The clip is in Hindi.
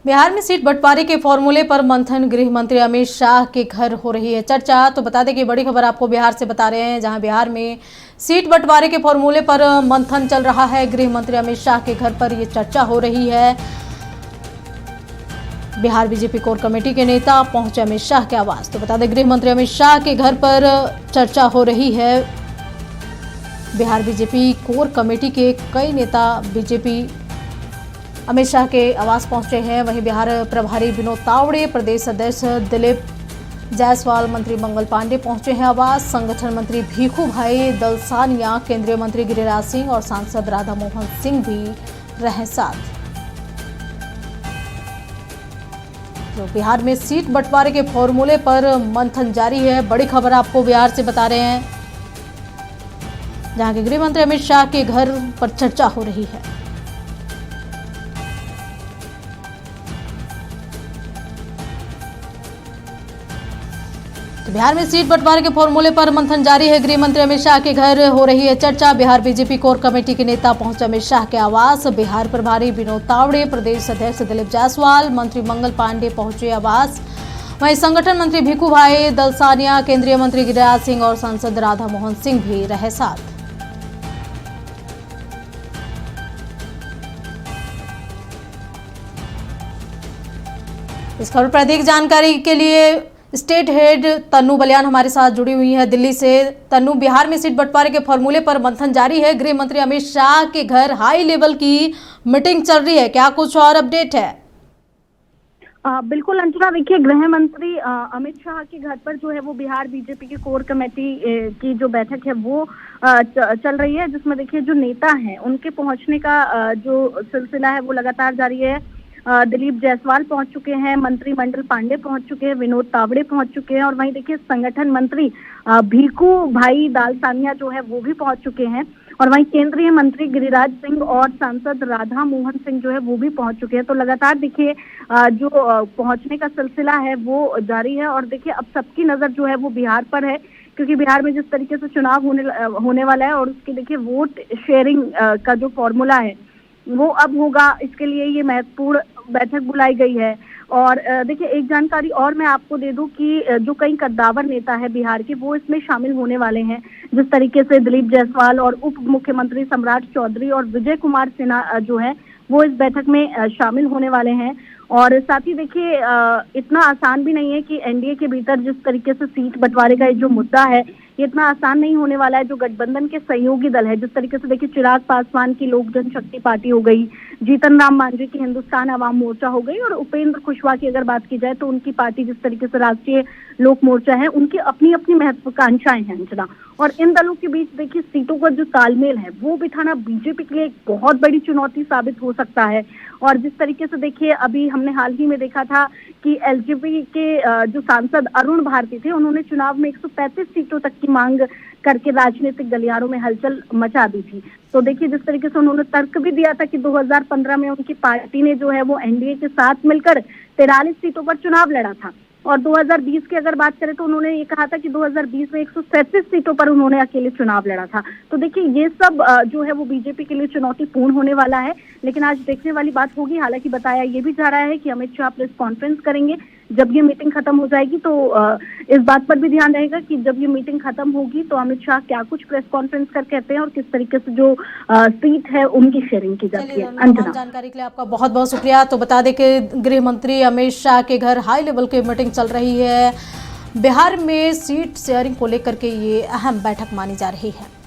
बिहार में सीट बंटवारे के फॉर्मूले पर मंथन, गृह मंत्री अमित शाह के घर हो रही है चर्चा। तो बता दें कि बड़ी खबर आपको बिहार से बता रहे हैं, जहां बिहार में सीट बंटवारे के फॉर्मूले पर मंथन चल रहा है। गृह मंत्री अमित शाह के घर पर यह चर्चा हो रही है। बिहार बीजेपी कोर कमेटी के नेता पहुंचे अमित शाह के आवास। तो बता दें गृह मंत्री अमित शाह के घर पर चर्चा हो रही है। बिहार बीजेपी कोर कमेटी के कई नेता बीजेपी अमित शाह के आवास पहुंचे हैं। वहीं बिहार प्रभारी विनोद तावड़े, प्रदेश अध्यक्ष दिलीप जायसवाल, मंत्री मंगल पांडे पहुंचे हैं आवास। संगठन मंत्री भीखू भाई दलसानिया, केंद्रीय मंत्री गिरिराज सिंह और सांसद राधा मोहन सिंह भी रहे साथ। तो बिहार में सीट बंटवारे के फॉर्मूले पर मंथन जारी है। बड़ी खबर आपको बिहार से बता रहे हैं, जहां के गृह मंत्री अमित शाह के घर पर चर्चा हो रही है। तो बिहार में सीट बंटवारे के फॉर्मूले पर मंथन जारी है। गृह मंत्री अमित शाह के घर हो रही है चर्चा। बिहार बीजेपी कोर कमेटी के नेता पहुंचे अमित शाह के आवास। बिहार प्रभारी विनोद तावड़े, प्रदेश अध्यक्ष दिलीप जायसवाल, मंत्री मंगल पांडे पहुंचे आवास। वहीं संगठन मंत्री भीखू भाई दलसानिया, केंद्रीय मंत्री गिरिराज सिंह और सांसद राधा मोहन सिंह भी रहे साथ। इस खबर पर अधिक जानकारी के लिए स्टेट हेड तन्नू बलियान हमारे साथ जुड़ी हुई है दिल्ली से। तन्नू, बिहार में सीट बंटवारे के फॉर्मूले पर मंथन जारी है। गृह मंत्री अमित शाह के घर हाई लेवल की मीटिंग चल रही है, क्या कुछ और अपडेट है? बिल्कुल अंजना, देखिए गृह मंत्री अमित शाह के घर पर जो है वो बिहार बीजेपी की कोर कमेटी की जो बैठक है वो चल रही है, जिसमें देखिए जो नेता हैं उनके पहुंचने का जो सिलसिला है वो लगातार जारी है। दिलीप जायसवाल पहुंच चुके हैं, मंत्री मंडल पांडे पहुंच चुके हैं, विनोद तावड़े पहुंच चुके हैं और वहीं देखिए संगठन मंत्री भीखू भाई दालसानिया जो है वो भी पहुंच चुके हैं और वहीं केंद्रीय मंत्री गिरिराज सिंह और सांसद राधा मोहन सिंह जो है वो भी पहुंच चुके हैं। तो लगातार देखिए जो पहुंचने का सिलसिला है वो जारी है और देखिए अब सबकी नजर जो है वो बिहार पर है, क्योंकि बिहार में जिस तरीके से चुनाव होने वाला है और उसके देखिए वोट शेयरिंग का जो फॉर्मूला है वो अब होगा, इसके लिए ये महत्वपूर्ण बैठक बुलाई गई है। और देखिए एक जानकारी और मैं आपको दे दूं कि जो कई कद्दावर नेता है बिहार के वो इसमें शामिल होने वाले हैं। जिस तरीके से दिलीप जायसवाल और उप मुख्यमंत्री सम्राट चौधरी और विजय कुमार सिन्हा जो है वो इस बैठक में शामिल होने वाले हैं। और साथ ही देखिए इतना आसान भी नहीं है कि एनडीए के भीतर जिस तरीके से सीट बंटवारे का जो मुद्दा है ये इतना आसान नहीं होने वाला है। जो गठबंधन के सहयोगी दल है, जिस तरीके से देखिए चिराग पासवान की लोक जनशक्ति पार्टी हो गई, जीतन राम मांझी की हिंदुस्तान अवाम मोर्चा हो गई और उपेंद्र कुशवाहा की अगर बात की जाए तो उनकी पार्टी जिस तरीके से राष्ट्रीय लोक मोर्चा है, उनकी अपनी अपनी महत्वाकांक्षाएं हैं अंजना। और इन दलों के बीच देखिए सीटों का जो तालमेल है वो बिठाना बीजेपी के लिए एक बहुत बड़ी चुनौती साबित हो सकता है। और जिस तरीके से देखिए अभी हमने हाल ही में देखा था कि एलजेपी के जो सांसद अरुण भारती थे, उन्होंने चुनाव में 135 सीटों तक की मांग करके राजनीतिक गलियारों में हलचल मचा दी थी। तो देखिए जिस तरीके से उन्होंने तर्क भी दिया था कि 2015 में उनकी पार्टी ने जो है वो एनडीए के साथ मिलकर 43 सीटों पर चुनाव लड़ा था और 2020 की अगर बात करें तो उन्होंने ये कहा था कि 2020 में 137 सीटों पर उन्होंने अकेले चुनाव लड़ा था। तो देखिए ये सब जो है वो बीजेपी के लिए चुनौतीपूर्ण होने वाला है, लेकिन आज देखने वाली बात होगी। हालांकि बताया ये भी जा रहा है कि अमित शाह प्रेस कॉन्फ्रेंस करेंगे जब ये मीटिंग खत्म हो जाएगी। तो इस बात पर भी ध्यान रहेगा कि जब ये मीटिंग खत्म होगी तो अमित शाह क्या कुछ प्रेस कॉन्फ्रेंस कर कहते हैं और किस तरीके से जो सीट है उनकी शेयरिंग की जाती है। अंजना, जानकारी के लिए आपका बहुत बहुत शुक्रिया। तो बता दें कि गृह मंत्री अमित शाह के घर हाई लेवल की मीटिंग चल रही है। बिहार में सीट शेयरिंग को लेकर के ये अहम बैठक मानी जा रही है।